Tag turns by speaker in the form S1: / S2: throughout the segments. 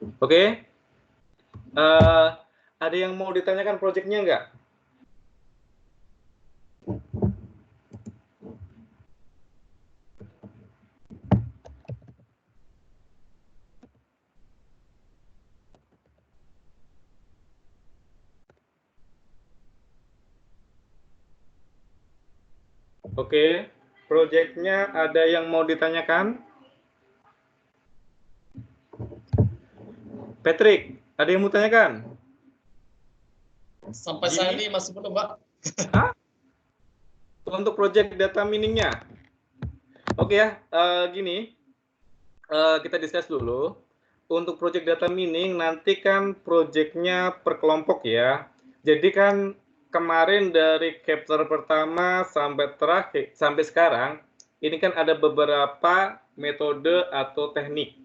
S1: Oke. Eh, ada yang mau ditanyakan proyeknya nggak? Oke, proyeknya ada yang mau ditanyakan? Patrick, ada yang mau tanyakan?
S2: Sampai
S1: Jimmy?
S2: saat ini masih belum, Pak.
S1: Hah? Untuk proyek data miningnya? Oke ya, gini, kita discuss dulu. Untuk proyek data mining, nanti kan proyeknya per kelompok ya. Jadi kan kemarin dari chapter pertama sampai terakhir, sampai sekarang, ini kan ada beberapa metode atau teknik.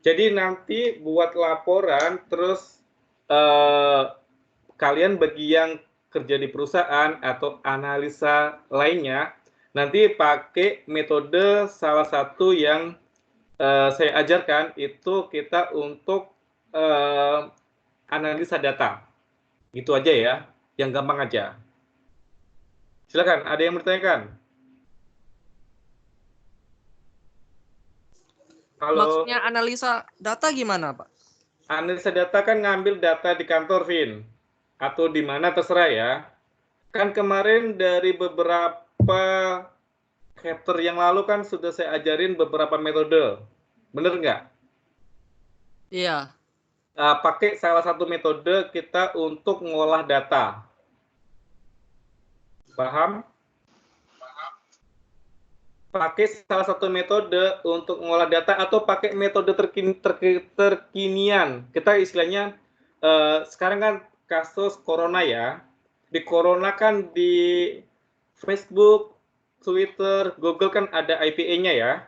S1: Jadi nanti buat laporan, terus kalian bagi yang kerja di perusahaan atau analisa lainnya, nanti pakai metode salah satu yang saya ajarkan itu kita untuk analisa data. Gitu aja ya, yang gampang aja. Silakan, ada yang bertanyakan? Halo.
S3: Maksudnya analisa data gimana, Pak?
S1: Analisa data kan ngambil data di kantor, Vin. Atau di mana terserah ya. Kan kemarin dari beberapa chapter yang lalu kan sudah saya ajarin beberapa metode. Bener nggak?
S3: Iya.
S1: Pakai salah satu metode kita untuk ngolah data. Paham? Pakai salah satu metode untuk mengolah data atau pakai metode terkinian. Kita istilahnya sekarang kan kasus corona ya. Di corona kan di Facebook, Twitter, Google kan ada IPA-nya ya.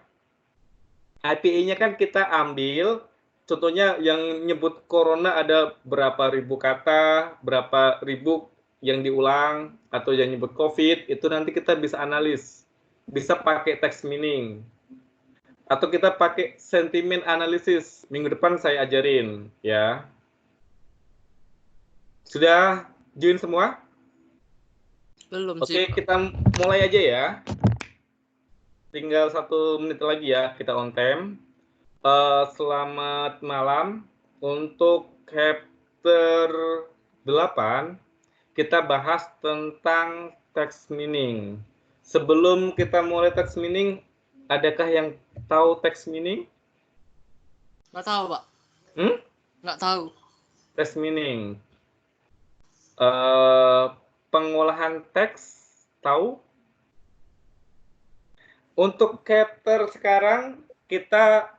S1: IPA-nya kan kita ambil, contohnya yang nyebut corona ada berapa ribu kata, berapa ribu yang diulang, atau yang nyebut COVID, itu nanti kita bisa analis. Bisa pakai text meaning. Atau kita pakai sentimen analisis. Minggu depan saya ajarin, ya. Sudah join semua?
S3: Belum sih,
S1: Oke,
S3: Pak.
S1: kita mulai aja ya. Tinggal 1 menit lagi ya, kita on time. Selamat malam. Untuk chapter 8, kita bahas tentang text meaning. Sebelum kita mulai text meaning, adakah yang tahu text meaning?
S3: Nggak tahu, Pak. Nggak tahu.
S1: Text meaning. Pengolahan teks, tahu? Untuk chapter sekarang, kita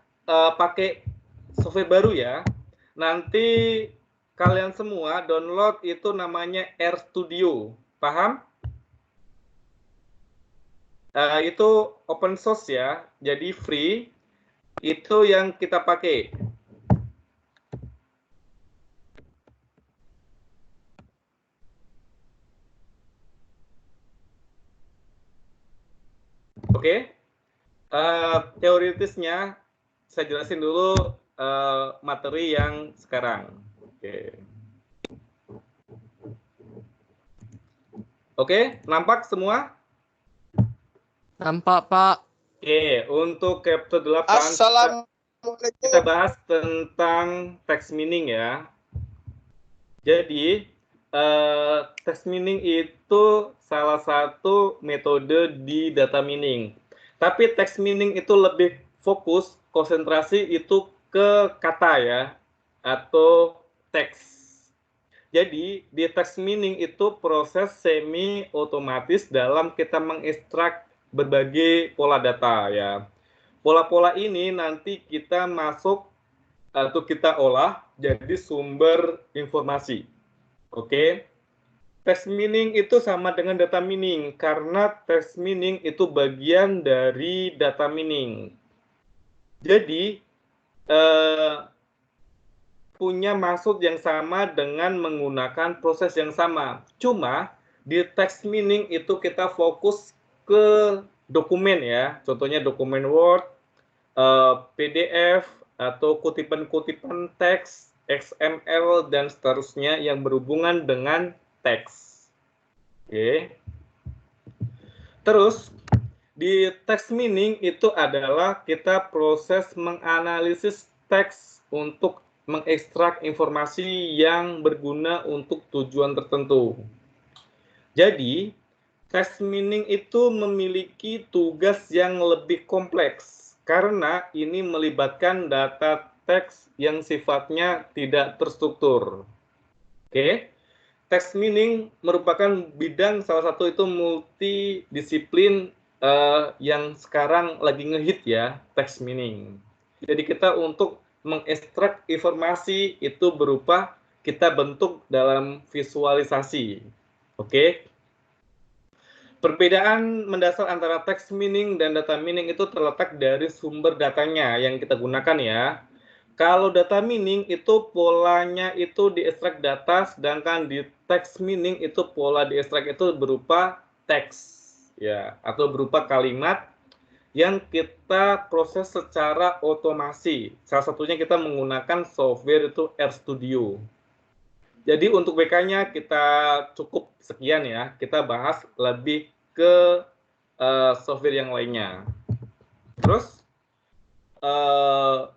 S1: pakai software baru ya. Nanti kalian semua download itu namanya RStudio. Paham? Itu open source ya, jadi free. Itu yang kita pakai. Oke? Teoritisnya saya jelasin dulu materi yang sekarang. Oke, nampak semua?
S3: Nampak, Pak.
S1: Oke, untuk chapter 8
S4: Assalamualaikum.
S1: kita bahas tentang text meaning ya. Jadi, text meaning itu salah satu metode di data mining. Tapi text meaning itu lebih fokus, konsentrasi itu ke kata ya, atau teks. Jadi, di text meaning itu proses semi otomatis dalam kita mengekstrak berbagai pola data ya. Pola-pola ini nanti kita masuk atau kita olah jadi sumber informasi. Oke. Text meaning itu sama dengan data mining karena text meaning itu bagian dari data mining. Jadi punya maksud yang sama dengan menggunakan proses yang sama. Cuma di text meaning itu kita fokus ke dokumen ya. Contohnya dokumen Word, PDF, atau kutipan-kutipan teks, XML, dan seterusnya yang berhubungan dengan teks. Oke. Terus, di text meaning itu adalah kita proses menganalisis teks untuk mengekstrak informasi yang berguna untuk tujuan tertentu. Jadi, text meaning itu memiliki tugas yang lebih kompleks karena ini melibatkan data teks yang sifatnya tidak terstruktur. Oke. Text meaning merupakan bidang salah satu itu multidisiplin yang sekarang lagi ngehit ya, text meaning. Jadi kita untuk mengekstrak informasi itu berupa kita bentuk dalam visualisasi. Oke. Perbedaan mendasar antara text meaning dan data meaning itu terletak dari sumber datanya yang kita gunakan ya. Kalau data meaning itu polanya itu diekstrak data, sedangkan di text meaning itu pola diekstrak itu berupa teks ya, atau berupa kalimat yang kita proses secara otomasi. Salah satunya kita menggunakan software itu RStudio. Jadi untuk BK-nya kita cukup sekian ya. Kita bahas lebih ke software yang lainnya. Terus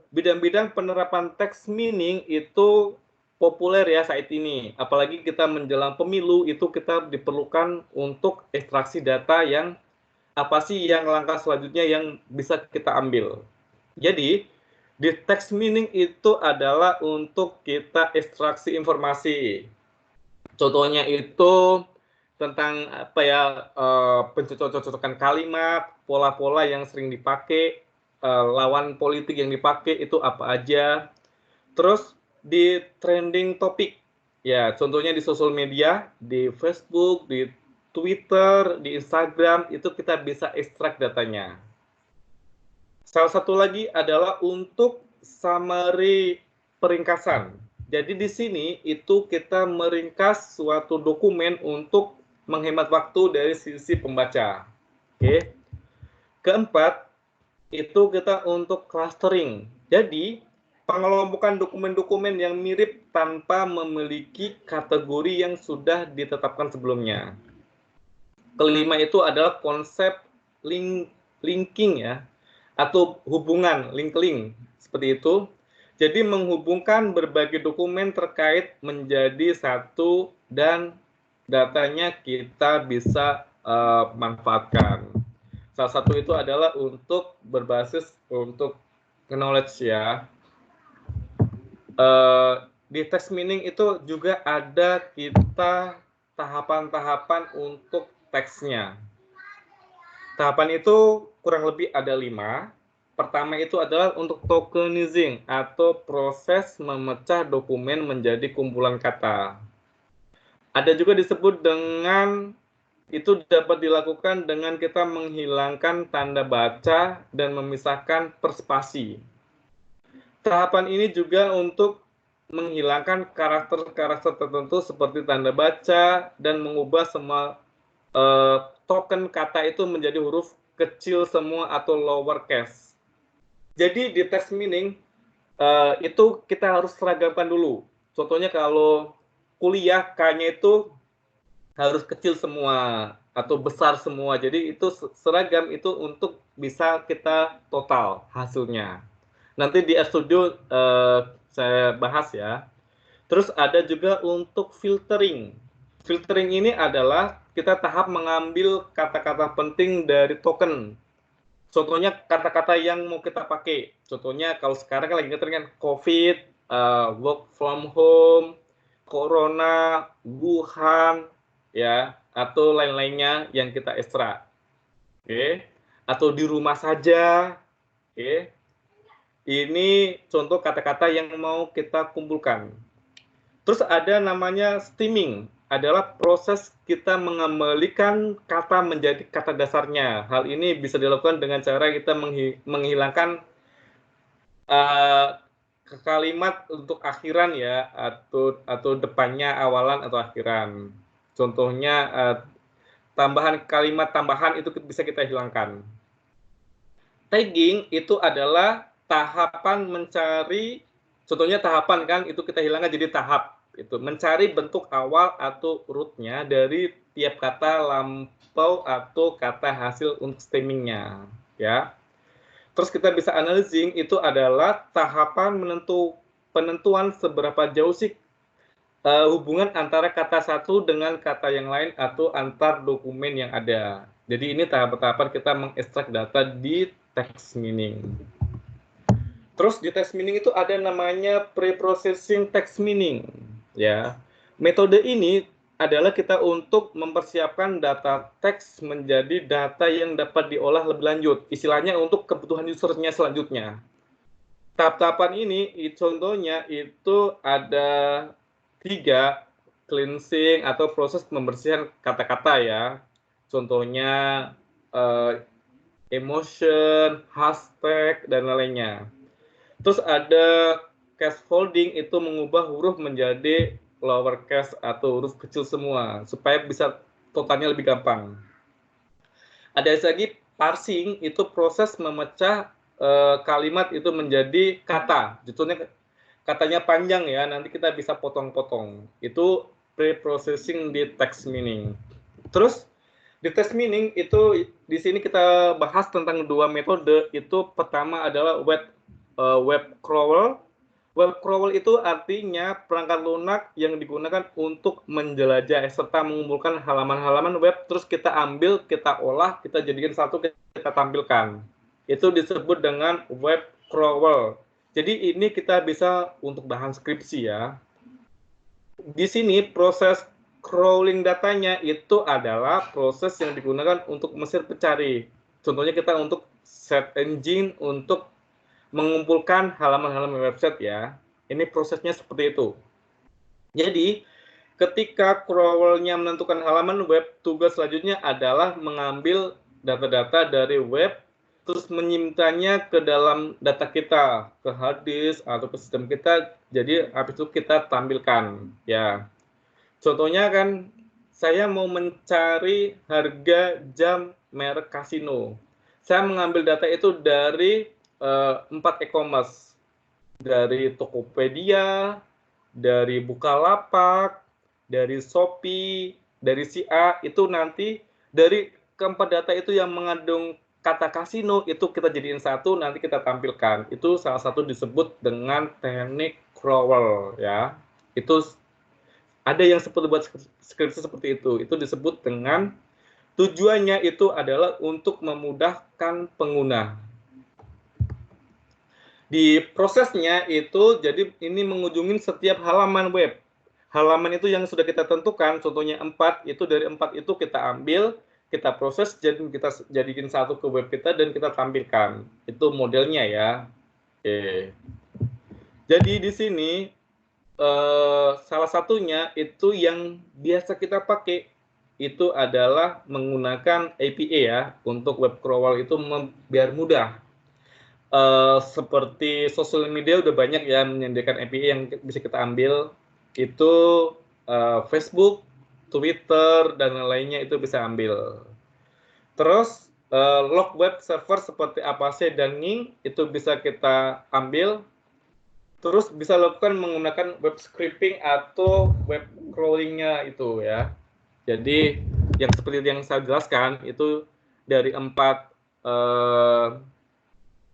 S1: bidang-bidang penerapan text meaning itu populer ya saat ini. Apalagi kita menjelang pemilu itu kita diperlukan untuk ekstraksi data yang apa sih yang langkah selanjutnya yang bisa kita ambil. Jadi di text meaning itu adalah untuk kita ekstraksi informasi. Contohnya itu tentang apa ya, pencocokan kalimat, pola-pola yang sering dipakai, lawan politik yang dipakai itu apa aja. Terus di trending topik, ya contohnya di sosial media, di Facebook, di Twitter, di Instagram, itu kita bisa ekstrak datanya. Salah satu lagi adalah untuk summary peringkasan. Jadi di sini itu kita meringkas suatu dokumen untuk menghemat waktu dari sisi pembaca. Oke. Keempat, itu kita untuk clustering. Jadi, pengelompokan dokumen-dokumen yang mirip tanpa memiliki kategori yang sudah ditetapkan sebelumnya. Kelima itu adalah konsep linking ya, atau hubungan, link-link, seperti itu. Jadi menghubungkan berbagai dokumen terkait menjadi satu dan datanya kita bisa manfaatkan. Salah satu itu adalah untuk berbasis untuk knowledge ya. Di text meaning itu juga ada kita tahapan-tahapan untuk teksnya. Tahapan itu kurang lebih ada 5. Pertama itu adalah untuk tokenizing atau proses memecah dokumen menjadi kumpulan kata. Ada juga disebut dengan itu dapat dilakukan dengan kita menghilangkan tanda baca dan memisahkan perspasi. Tahapan ini juga untuk menghilangkan karakter-karakter tertentu seperti tanda baca dan mengubah semua token kata itu menjadi huruf kecil semua atau lowercase. Jadi di text meaning itu kita harus seragamkan dulu. Contohnya kalau kuliah K-nya itu harus kecil semua atau besar semua. Jadi itu seragam itu untuk bisa kita total hasilnya. Nanti di RStudio saya bahas ya. Terus ada juga untuk filtering. Filtering ini adalah kita tahap mengambil kata-kata penting dari token. Contohnya kata-kata yang mau kita pakai. Contohnya kalau sekarang kan lagi ngetren kan COVID, work from home, corona, Wuhan, ya, atau lain-lainnya yang kita ekstrak. Oke. Atau di rumah saja. Oke. Ini contoh kata-kata yang mau kita kumpulkan. Terus ada namanya stemming, adalah proses kita mengembalikan kata menjadi kata dasarnya. Hal ini bisa dilakukan dengan cara kita menghilangkan kalimat untuk akhiran ya, atau depannya awalan atau akhiran. Contohnya tambahan kalimat tambahan itu bisa kita hilangkan. Tagging itu adalah tahapan mencari, contohnya tahapan kan, itu kita hilangkan jadi tahap. Itu mencari bentuk awal atau rootnya dari tiap kata lampau atau kata hasil untuk stemmingnya, ya. Terus kita bisa analyzing itu adalah tahapan penentuan seberapa jauh sih hubungan antara kata satu dengan kata yang lain atau antar dokumen yang ada. Jadi ini tahap-tahapan kita mengekstrak data di text meaning. Terus di text meaning itu ada namanya pre-processing text meaning, ya. Metode ini adalah kita untuk mempersiapkan data teks menjadi data yang dapat diolah lebih lanjut, istilahnya untuk kebutuhan usernya selanjutnya. Tahap-tahapan ini contohnya itu ada 3, cleansing atau proses pembersihan kata-kata ya. Contohnya emotion, hashtag, dan lainnya. Terus ada scaffolding, itu mengubah huruf menjadi lowercase atau huruf kecil semua supaya bisa totalnya lebih gampang. Ada lagi parsing, itu proses memecah kalimat itu menjadi kata. Contohnya katanya panjang ya, nanti kita bisa potong-potong. Itu pre-processing di text meaning. Terus di text meaning itu di sini kita bahas tentang 2 metode. Itu pertama adalah web crawl. Web crawl itu artinya perangkat lunak yang digunakan untuk menjelajah serta mengumpulkan halaman-halaman web, terus kita ambil, kita olah, kita jadikan satu, kita tampilkan. Itu disebut dengan web crawl. Jadi ini kita bisa untuk bahan skripsi ya. Di sini proses crawling datanya itu adalah proses yang digunakan untuk mesin pencari. Contohnya kita untuk search engine untuk mengumpulkan halaman-halaman website ya. Ini prosesnya seperti itu. Jadi, ketika crawlernya menentukan halaman web, tugas selanjutnya adalah mengambil data-data dari web, terus menyimpannya ke dalam data kita, ke hard disk atau ke sistem kita. Jadi, habis itu kita tampilkan ya. Contohnya kan, saya mau mencari harga jam merek Casino. Saya mengambil data itu dari 4 e-commerce, dari Tokopedia, dari Bukalapak, dari Shopee, dari CA. Itu nanti dari keempat data itu yang mengandung kata kasino itu kita jadiin satu, nanti kita tampilkan. Itu salah satu disebut dengan teknik crawl ya. Itu ada yang seperti buat skripsi seperti itu. Itu disebut dengan tujuannya itu adalah untuk memudahkan pengguna. Di prosesnya itu, jadi ini mengunjungi setiap halaman web. Halaman itu yang sudah kita tentukan, contohnya 4, itu dari 4 itu kita ambil, kita proses, jadi kita jadikan satu ke web kita, dan kita tampilkan. Itu modelnya ya. Oke. Jadi di sini, salah satunya itu yang biasa kita pakai, itu adalah menggunakan API ya, untuk web crawl itu biar mudah. Seperti sosial media udah banyak ya menyediakan API yang bisa kita ambil, itu Facebook, Twitter, dan lainnya itu bisa ambil. Terus log web server seperti Apache dan Ning itu bisa kita ambil. Terus bisa lakukan menggunakan web scraping atau web crawlingnya itu ya. Jadi yang seperti yang saya jelaskan itu dari 4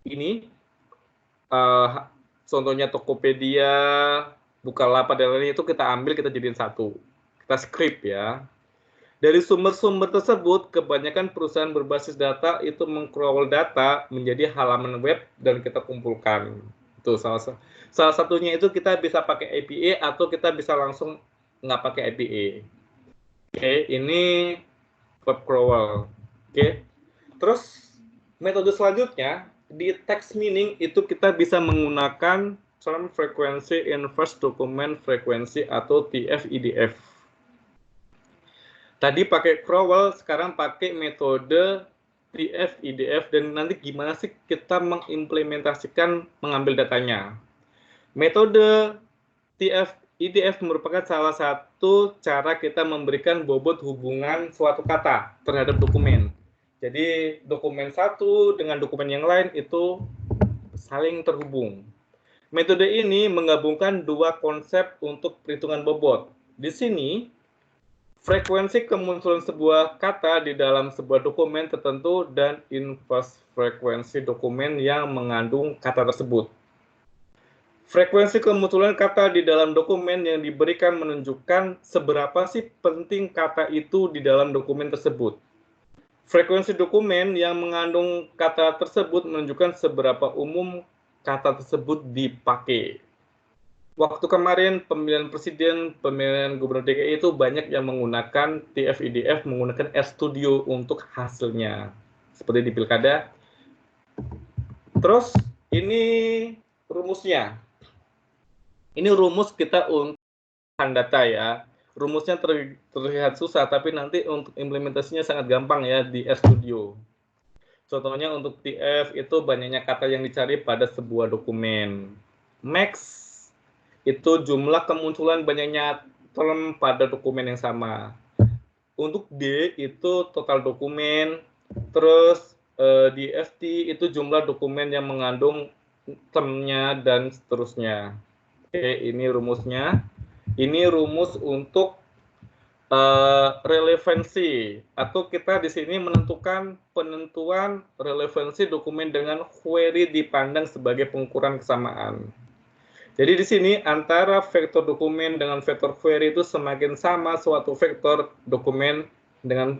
S1: ini contohnya Tokopedia, Bukalapak, dan lain itu kita ambil, kita jadiin satu, kita script ya. Dari sumber-sumber tersebut, kebanyakan perusahaan berbasis data itu mengcrawl data menjadi halaman web dan kita kumpulkan. Itu salah satunya itu kita bisa pakai API atau kita bisa langsung nggak pakai API. Oke, ini web crawl. Oke, terus metode selanjutnya di text meaning itu kita bisa menggunakan term frequency inverse document frequency atau TF-IDF. Tadi pakai crawl, sekarang pakai metode TF-IDF, dan nanti gimana sih kita mengimplementasikan mengambil datanya. Metode TF-IDF merupakan salah satu cara kita memberikan bobot hubungan suatu kata terhadap dokumen. Jadi dokumen satu dengan dokumen yang lain itu saling terhubung. Metode ini menggabungkan dua konsep untuk perhitungan bobot. Di sini, frekuensi kemunculan sebuah kata di dalam sebuah dokumen tertentu dan inverse frekuensi dokumen yang mengandung kata tersebut. Frekuensi kemunculan kata di dalam dokumen yang diberikan menunjukkan seberapa sih penting kata itu di dalam dokumen tersebut. Frekuensi dokumen yang mengandung kata tersebut menunjukkan seberapa umum kata tersebut dipakai. Waktu kemarin pemilihan presiden, pemilihan gubernur DKI itu banyak yang menggunakan TF-IDF, menggunakan RStudio untuk hasilnya. Seperti di pilkada. Terus ini rumusnya. Ini rumus kita untuk data ya. Rumusnya terlihat susah, tapi nanti untuk implementasinya sangat gampang ya di RStudio. Contohnya untuk TF itu banyaknya kata yang dicari pada sebuah dokumen. Max itu jumlah kemunculan banyaknya term pada dokumen yang sama. Untuk D itu total dokumen. Terus di FT itu jumlah dokumen yang mengandung termnya dan seterusnya. Oke, ini rumusnya. Ini rumus untuk relevansi, atau kita di sini menentukan penentuan relevansi dokumen dengan query dipandang sebagai pengukuran kesamaan. Jadi di sini antara vektor dokumen dengan vektor query itu semakin sama suatu vektor dokumen dengan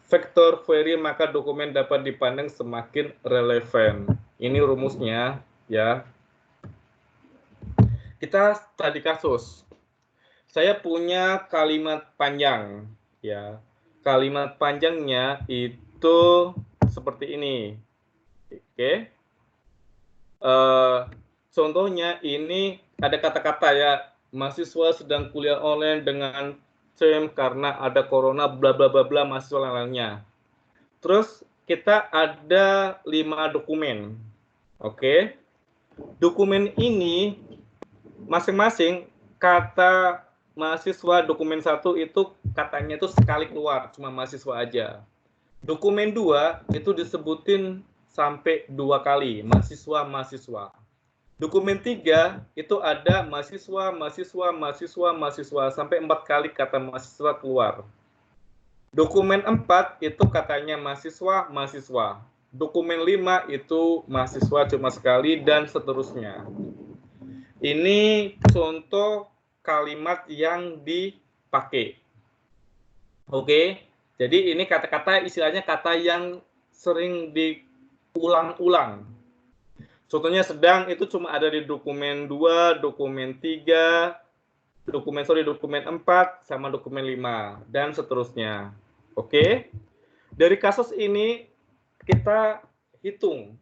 S1: vektor query, maka dokumen dapat dipandang semakin relevan. Ini rumusnya ya. Kita tadi kasus. Saya punya kalimat panjang ya. Kalimat panjangnya itu seperti ini. Oke. Contohnya ini ada kata-kata ya. Mahasiswa sedang kuliah online dengan term karena ada corona bla bla bla bla mahasiswa lainnya. Terus kita ada 5 dokumen. Oke. Dokumen ini masing-masing kata mahasiswa dokumen 1 itu katanya itu sekali keluar, cuma mahasiswa aja. Dokumen 2 itu disebutin sampai 2 kali, mahasiswa. Dokumen 3 itu ada mahasiswa sampai 4 kali kata mahasiswa keluar. Dokumen 4 itu katanya mahasiswa. Dokumen 5 itu mahasiswa cuma sekali dan seterusnya. Ini contoh kalimat yang dipakai. Oke, jadi ini kata-kata istilahnya kata yang sering diulang-ulang. Contohnya sedang itu cuma ada di dokumen 2, dokumen 3, dokumen 4, sama dokumen 5, dan seterusnya. Oke, dari kasus ini kita hitung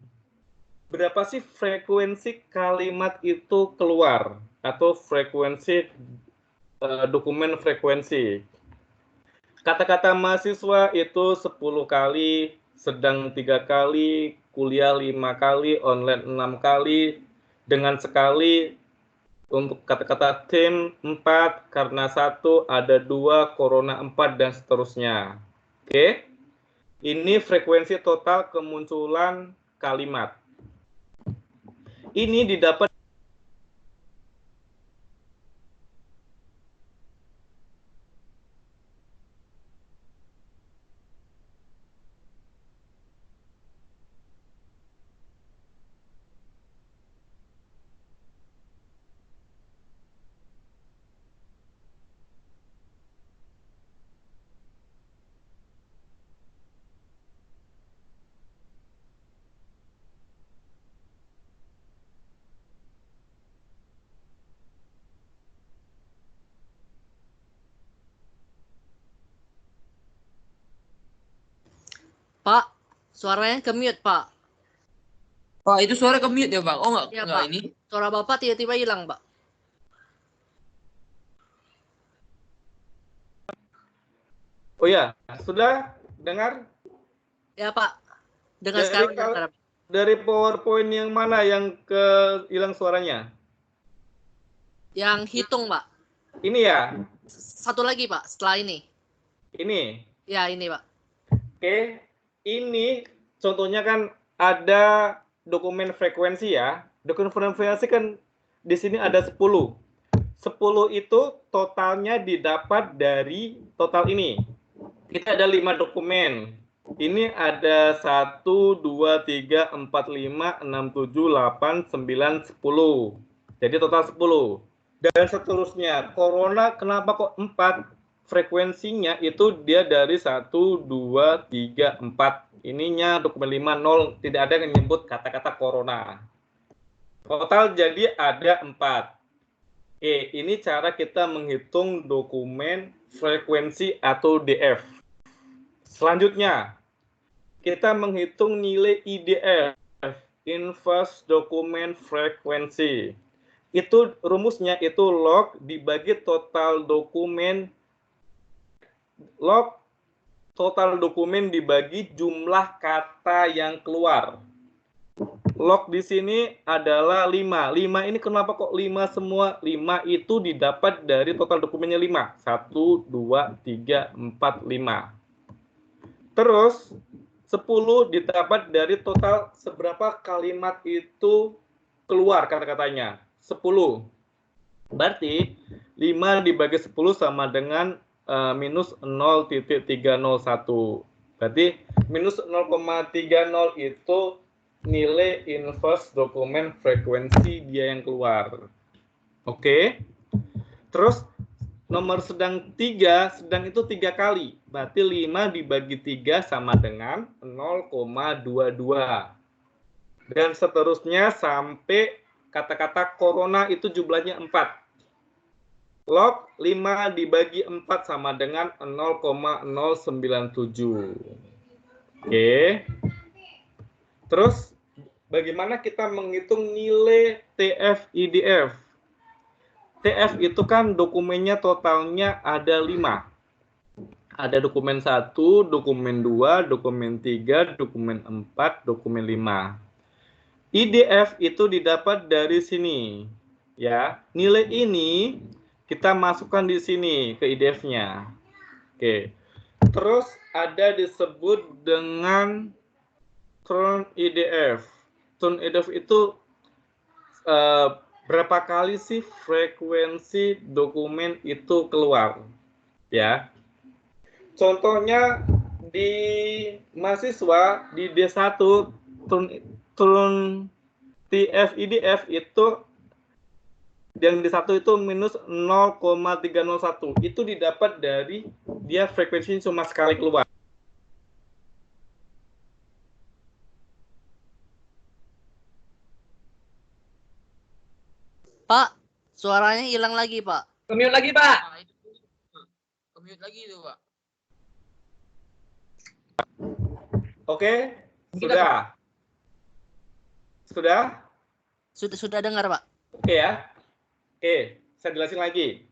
S1: berapa sih frekuensi kalimat itu keluar atau frekuensi dokumen frekuensi. Kata-kata mahasiswa itu 10 kali, sedang 3 kali, kuliah 5 kali, online 6 kali, dengan sekali untuk kata-kata tim 4, karena 1 ada 2, corona 4, dan seterusnya. Oke. Ini frekuensi total kemunculan kalimat. Ini didapat
S3: Pak, suaranya ke-mute, Pak.
S2: Pak, itu suara ke-mute ya, Bang? Oh, enggak,
S3: Ya,
S2: enggak
S3: Pak.
S2: ini.
S3: Suara Bapak tiba-tiba hilang, Pak.
S1: Oh ya, sudah dengar?
S3: Ya, Pak. Dengar sekarang.
S1: Dari PowerPoint yang mana yang hilang suaranya?
S3: Yang hitung, Pak.
S1: Ini ya?
S3: Satu lagi, Pak, setelah ini.
S1: Ini?
S3: Ya, ini, Pak.
S1: Oke, ini contohnya kan ada dokumen frekuensi ya. Dokumen frekuensi kan di sini ada 10. 10 itu totalnya didapat dari total ini. Kita ada 5 dokumen. Ini ada 1, 2, 3, 4, 5, 6, 7, 8, 9, 10. Jadi total 10. Dan seterusnya. Corona kenapa kok 4? Frekuensinya itu dia dari 1, 2, 3, 4. Ininya dokumen 5, 0. Tidak ada yang menyebut kata-kata corona. Total jadi ada 4. Oke, ini cara kita menghitung dokumen frekuensi atau DF. Selanjutnya, kita menghitung nilai IDF, Inverse Document Frequency. Itu rumusnya itu log dibagi total dokumen, log total dokumen dibagi jumlah kata yang keluar. Log di sini adalah 5. 5 ini kenapa kok 5 semua? 5 itu didapat dari total dokumennya 5. 1, 2, 3, 4, 5. Terus 10 didapat dari total seberapa kalimat itu keluar kata-katanya. 10. Berarti 5 dibagi 10 sama dengan minus 0,301. Berarti minus 0,30 itu nilai inverse dokumen frekuensi dia yang keluar. Oke. Terus nomor sedang 3, sedang itu 3 kali. Berarti 5 dibagi 3 sama dengan 0,22. Dan seterusnya sampai kata-kata corona itu jumlahnya 4. Log 5 dibagi 4 sama dengan 0,097. Oke. Terus bagaimana kita menghitung nilai TF IDF? TF itu kan dokumennya totalnya ada 5. Ada dokumen 1, dokumen 2, dokumen 3, dokumen 4, dokumen 5. IDF itu didapat dari sini. Ya, nilai ini kita masukkan di sini ke IDF-nya. Oke. Terus ada disebut dengan turn IDF. Turn IDF itu berapa kali sih frekuensi dokumen itu keluar? Ya. Contohnya di mahasiswa di D1 turn TF IDF itu yang di 1 itu minus 0,301. Itu didapat dari dia frekuensinya cuma sekali keluar.
S3: Pak, suaranya hilang lagi, Pak.
S2: Kemute lagi, Pak. Kemute lagi itu, Pak.
S1: Oke, sudah. Sudah?
S3: Sudah dengar, Pak.
S1: Oke ya. Oke, saya jelasin lagi.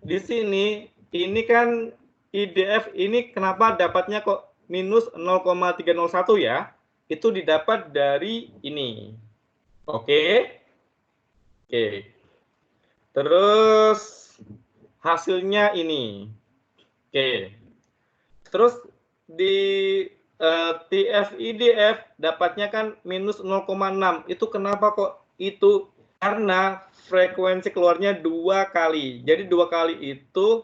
S1: Di sini, ini kan IDF ini kenapa dapatnya kok minus 0,301 ya? Itu didapat dari ini. Oke. Oke. Terus hasilnya ini. Oke. Terus di TF IDF dapatnya kan minus 0,6. Itu kenapa kok itu? Karena frekuensi keluarnya 2 kali. Jadi 2 kali itu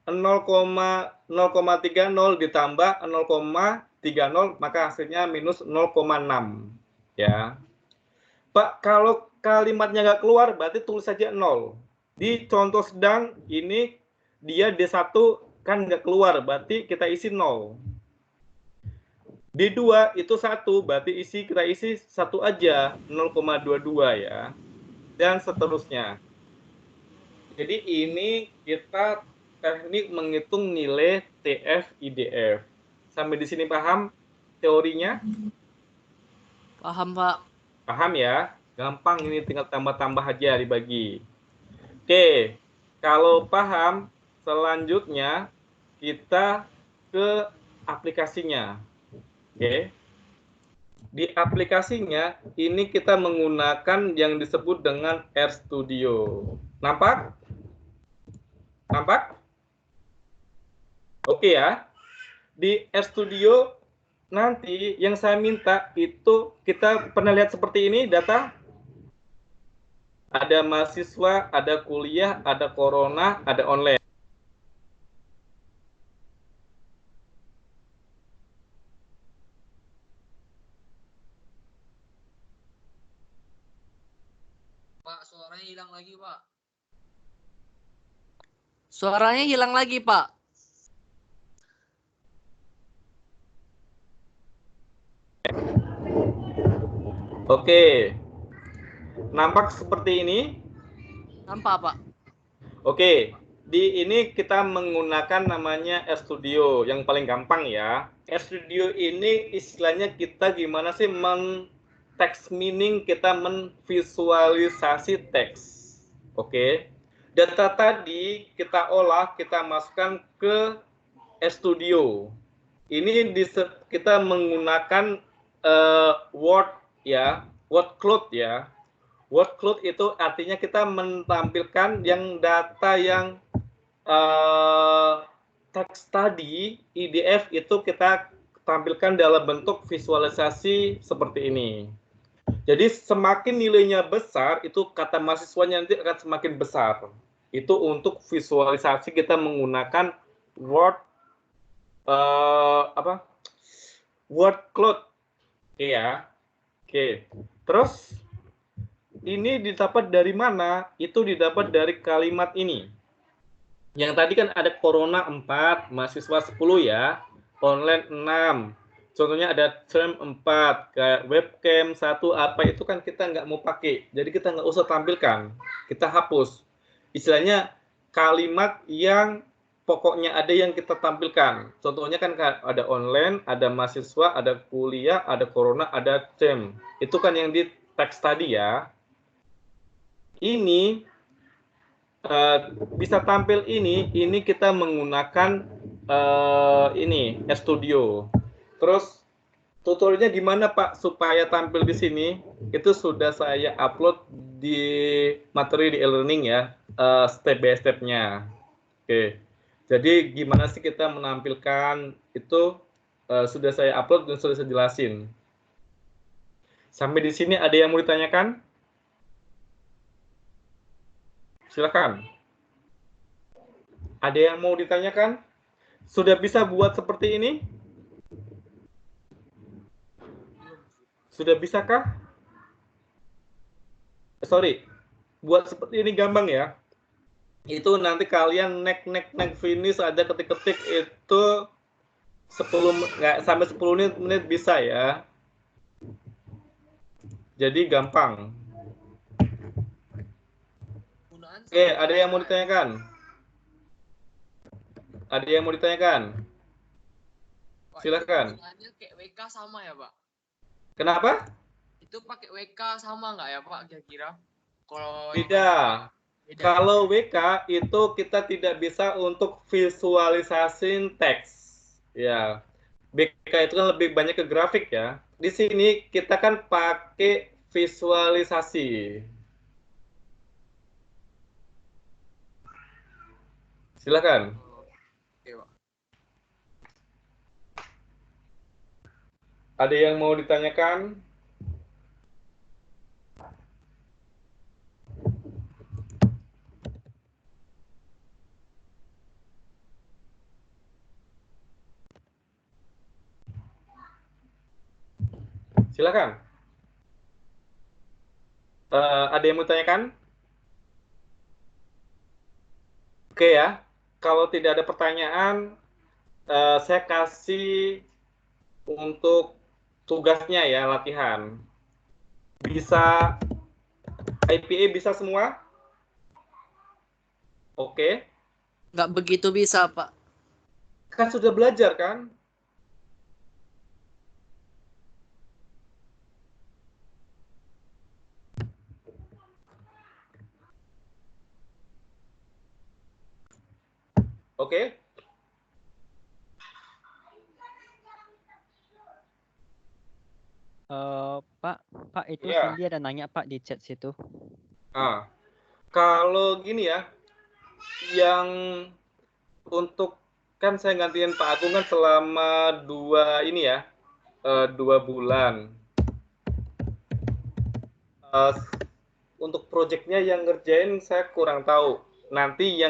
S1: 0,30 ditambah 0,30 maka hasilnya minus 0,6 ya. Pak, kalau kalimatnya nggak keluar berarti tulis saja 0. Di contoh sedang ini dia D1 kan nggak keluar berarti kita isi 0. D2 itu 1 berarti kita isi 1 aja 0,22 ya. Dan seterusnya. Jadi ini kita teknik menghitung nilai TF IDF. Sampai di sini paham teorinya?
S3: Paham, Pak.
S1: Paham ya? Gampang ini tinggal tambah-tambah aja dibagi. Oke, kalau paham selanjutnya kita ke aplikasinya. Oke. Di aplikasinya ini kita menggunakan yang disebut dengan RStudio. Nampak? Nampak? Oke ya. Di RStudio nanti yang saya minta itu kita pernah lihat seperti ini data? Ada mahasiswa, ada kuliah, ada corona, ada online.
S2: Pak, suaranya hilang lagi, Pak.
S3: Suaranya hilang lagi, Pak.
S1: Oke. Nampak seperti ini?
S3: Nampak, Pak.
S1: Oke. Di ini kita menggunakan namanya RStudio yang paling gampang ya. RStudio ini istilahnya kita gimana sih text meaning, kita menvisualisasi teks. Oke. Data tadi kita olah, kita masukkan ke RStudio. Ini kita menggunakan word ya, word cloud ya. Word cloud itu artinya kita menampilkan yang data yang teks tadi, IDF itu kita tampilkan dalam bentuk visualisasi seperti ini. Jadi semakin nilainya besar, itu kata mahasiswanya nanti akan semakin besar. Itu untuk visualisasi kita menggunakan word word cloud. Oke ya. Oke. Terus ini didapat dari mana? Itu didapat dari kalimat ini. Yang tadi kan ada corona 4, mahasiswa 10 ya, online 6. Contohnya ada term 4, kayak webcam 1, apa itu kan kita nggak mau pakai. Jadi kita nggak usah tampilkan, kita hapus. Istilahnya kalimat yang pokoknya ada yang kita tampilkan. Contohnya kan ada online, ada mahasiswa, ada kuliah, ada corona, ada term. Itu kan yang di teks tadi ya. Ini bisa tampil ini kita menggunakan ini RStudio. Terus tutorialnya gimana Pak supaya tampil di sini? Itu sudah saya upload di materi di e-learning ya, step by step-nya. Oke. Jadi gimana sih kita menampilkan itu sudah saya upload dan sudah saya jelasin. Sampai di sini ada yang mau ditanyakan? Silakan. Ada yang mau ditanyakan? Sudah bisa buat seperti ini? Sudah bisakah? Sorry, buat seperti ini gampang ya. Itu nanti kalian neck finish aja ketik-ketik itu 10 nggak sampai 10 menit bisa ya. Jadi gampang. Oke, ada yang mau ditanyakan? Ada yang mau ditanyakan? Silakan.
S2: Kayak WK sama ya, Pak?
S1: Kenapa?
S2: Itu pakai WK sama nggak ya, Pak, kira-kira? Kalau
S1: Tidak. Kalau WK itu kita tidak bisa untuk visualisasi teks. Ya. WK itu kan lebih banyak ke grafik ya. Di sini kita kan pakai visualisasi. Silakan. Ada yang mau ditanyakan? Silakan. Ada yang mau ditanyakan? Oke ya. Kalau tidak ada pertanyaan, saya kasih untuk tugasnya ya, latihan. Bisa IPA bisa semua? Oke.
S3: Nggak begitu bisa, Pak.
S1: Kan sudah belajar kan? Oke.
S5: Pak itu
S1: Iya.
S5: Cindy ada nanya Pak di chat situ.
S1: Kalau gini ya, yang untuk kan saya gantiin Pak Agung kan selama 2 ini ya, 2 bulan. Untuk proyeknya yang ngerjain saya kurang tahu. Nanti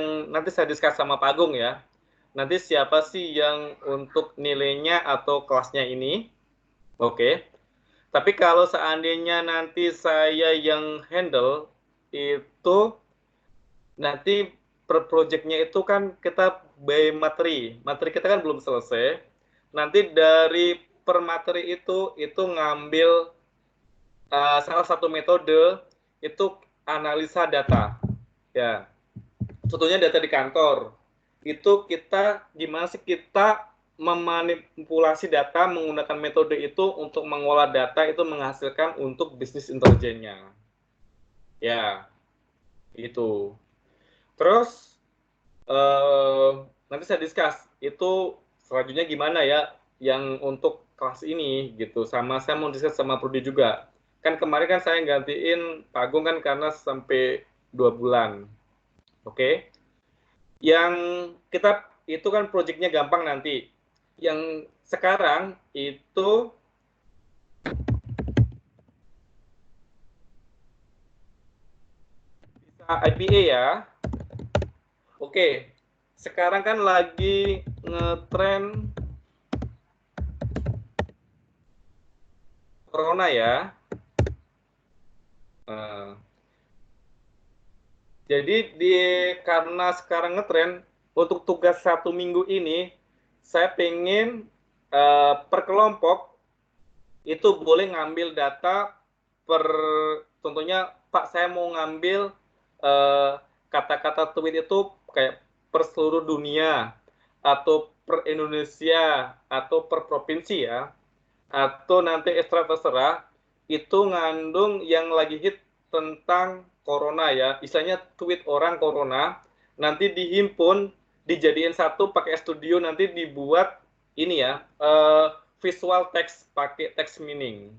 S1: saya diskus sama Pak Agung ya. Nanti siapa sih yang untuk nilainya atau kelasnya ini? Oke. Tapi kalau seandainya nanti saya yang handle itu nanti per proyeknya itu kan kita by materi. Materi kita kan belum selesai. Nanti dari per materi itu ngambil salah satu metode itu analisa data. Ya. Contohnya data di kantor. Itu kita gimana sih kita memanipulasi data menggunakan metode itu untuk mengolah data itu menghasilkan untuk bisnis intelijennya. Ya. Itu. Terus nanti saya discuss itu selanjutnya gimana ya yang untuk kelas ini gitu. Sama saya mau discuss sama Prodi juga. Kan kemarin kan saya gantiin Pak Agung kan karena sampai 2 bulan. Oke. Yang kita itu kan proyeknya gampang nanti. Yang sekarang itu bisa IPA ya. Oke. Sekarang kan lagi ngetren corona ya. Jadi karena sekarang ngetren untuk tugas 1 minggu ini saya pengen per kelompok itu boleh ngambil data per contohnya Pak saya mau ngambil kata-kata tweet itu kayak per seluruh dunia atau per Indonesia atau per provinsi ya atau nanti ekstra terserah itu ngandung yang lagi hit tentang corona ya, istilahnya tweet orang corona, nanti dihimpun, dijadiin satu pakai studio, nanti dibuat ini ya, visual text pakai text meaning.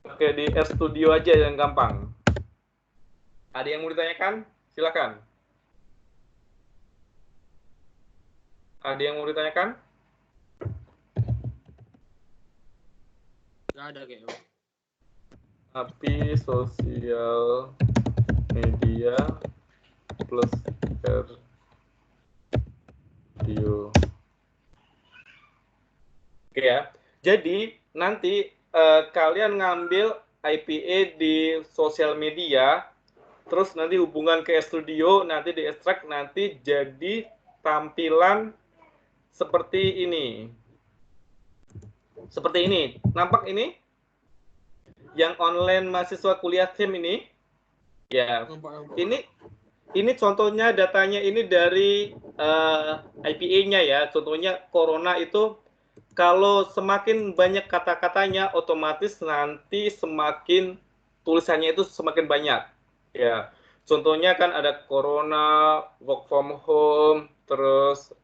S1: Oke, di RStudio aja yang gampang. Ada yang mau ditanyakan? Silakan. Ada yang mau ditanyakan?
S2: Nggak ada kayaknya.
S1: API sosial media plus video. Oke ya. Jadi nanti kalian ngambil IPA di sosial media, terus nanti hubungan ke studio, nanti di ekstrak, nanti jadi tampilan seperti ini. Seperti ini. Nampak ini? Yang online mahasiswa kuliah STEM ini. Ya. Ini contohnya datanya ini dari IPA-nya ya. Contohnya corona itu kalau semakin banyak kata-katanya otomatis nanti semakin tulisannya itu semakin banyak. Ya. Contohnya kan ada corona, work from home, terus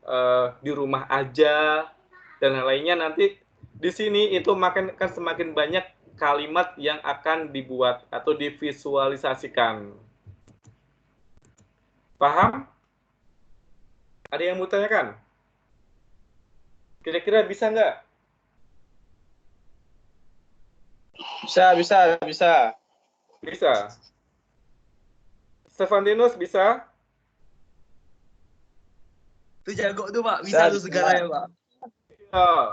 S1: di rumah aja dan lainnya nanti di sini itu akan semakin banyak kalimat yang akan dibuat atau divisualisasikan. Paham? Ada yang mau tanyakan? Kira-kira bisa nggak?
S4: Bisa.
S1: Bisa. Stefantinus bisa?
S2: Itu jago tuh Pak, bisa tuh segalanya Pak.
S1: Oh.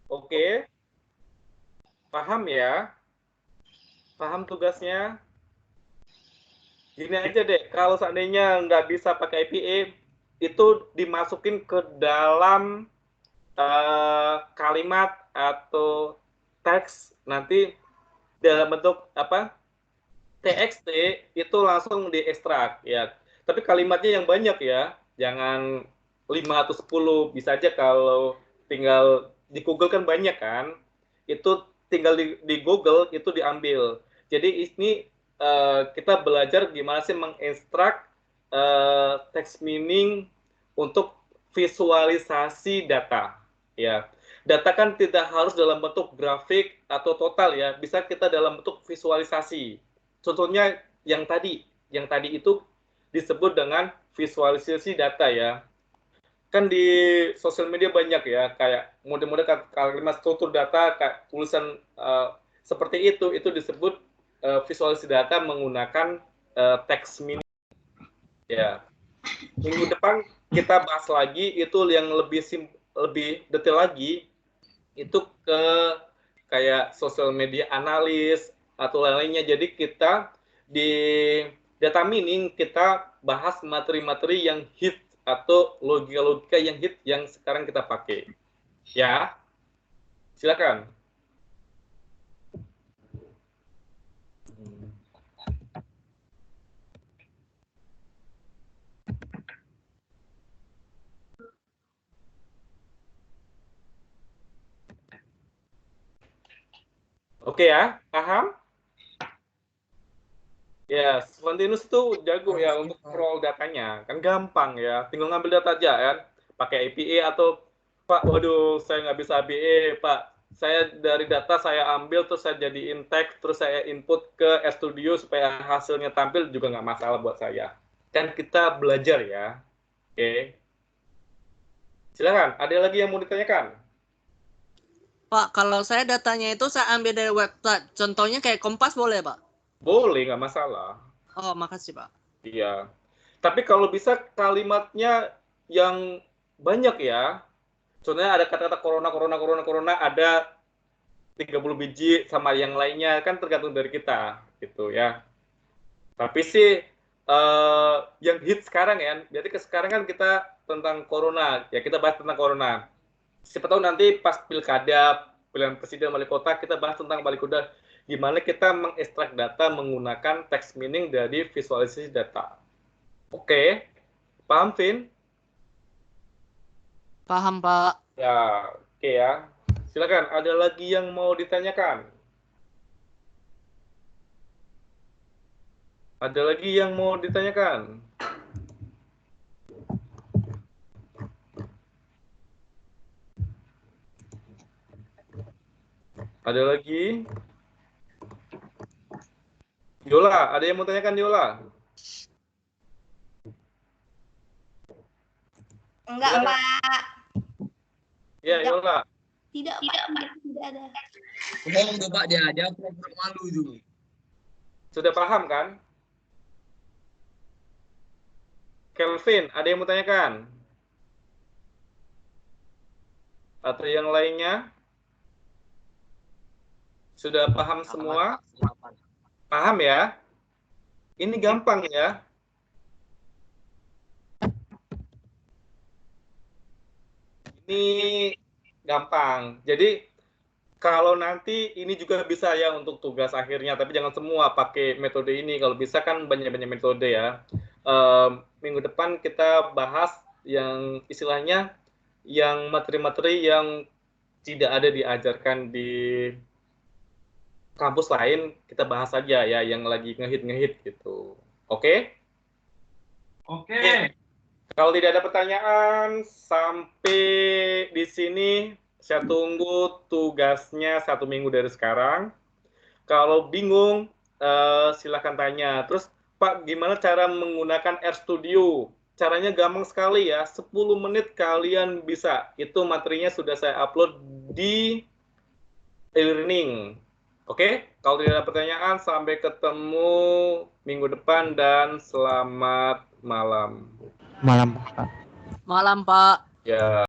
S1: Oke. Paham ya? Paham tugasnya? Gini aja deh, kalau seandainya nggak bisa pakai IPA, itu dimasukin ke dalam kalimat atau teks, nanti dalam bentuk apa? TXT itu langsung diekstrak ya. Tapi kalimatnya yang banyak ya, jangan 5 atau 10, bisa aja kalau tinggal di Google kan banyak kan, itu tinggal di Google itu diambil. Jadi ini kita belajar gimana sih mengekstrak text mining untuk visualisasi data. Ya, data kan tidak harus dalam bentuk grafik atau total ya, bisa kita dalam bentuk visualisasi. Contohnya yang tadi itu disebut dengan visualisasi data ya. Kan di sosial media banyak ya, kayak mode-mode kalimat struktur data, kayak tulisan seperti itu disebut visualisasi data menggunakan text mining. Ya, minggu depan kita bahas lagi itu yang lebih detail lagi, itu ke kayak sosial media analis atau lain-lainnya. Jadi kita di data mining kita bahas materi-materi yang hit atau logika-logika yang hit yang sekarang kita pakai. Ya, silakan. Oke ya, paham? Ya, Spontinus itu jago ya untuk crawl datanya, kan gampang ya, tinggal ngambil data aja kan, pakai APA atau Pak, waduh saya nggak bisa APA, Pak, saya dari data saya ambil terus saya jadiin teks, terus saya input ke RStudio supaya hasilnya tampil juga nggak masalah buat saya. Kan kita belajar ya, oke? Silakan, ada lagi yang mau ditanyakan?
S3: Pak, kalau saya datanya itu saya ambil dari website. Contohnya kayak Kompas boleh, Pak?
S1: Boleh, nggak masalah.
S3: Oh, makasih, Pak.
S1: Iya. Tapi kalau bisa kalimatnya yang banyak ya. Contohnya ada kata-kata corona, ada 30 biji sama yang lainnya, kan tergantung dari kita, gitu ya. Tapi sih, yang hit sekarang ya, jadi sekarang kan kita tentang corona, ya kita bahas tentang corona. Siapa tahu nanti pas pilkada, pilihan presiden wali kota, kita bahas tentang wali kota, gimana kita mengekstrak data menggunakan text mining dari visualisasi data. Oke, paham, Vin?
S3: Paham, Pak.
S1: Ya, oke ya. Silakan, ada lagi yang mau ditanyakan? Ada lagi yang mau ditanyakan? Ada lagi? Yola, ada yang mau tanyakan Yola?
S6: Enggak,
S1: Silakan.
S6: Pak.
S1: Ya, Yola.
S6: Tidak ada.
S2: Bohong tuh Pak, dia pura-pura malu tuh.
S1: Sudah paham kan? Kelvin, ada yang mau tanyakan? Atau yang lainnya? Sudah paham semua? Paham ya? Ini gampang ya. Ini gampang. Jadi kalau nanti ini juga bisa ya untuk tugas akhirnya, tapi jangan semua pakai metode ini. Kalau bisa kan banyak-banyak metode ya. Minggu depan kita bahas yang istilahnya yang materi-materi yang tidak ada diajarkan di kampus lain, kita bahas saja ya yang lagi ngehit gitu. Oke? Oke. Kalau tidak ada pertanyaan sampai di sini, saya tunggu tugasnya 1 minggu dari sekarang. Kalau bingung, silahkan tanya. Terus, Pak, gimana cara menggunakan RStudio? Caranya gampang sekali ya, 10 menit kalian bisa. Itu materinya sudah saya upload di e-learning. Oke, kalau tidak ada pertanyaan, sampai ketemu minggu depan dan selamat malam.
S5: Malam, Pak.
S3: Malam, Pak.
S1: Ya.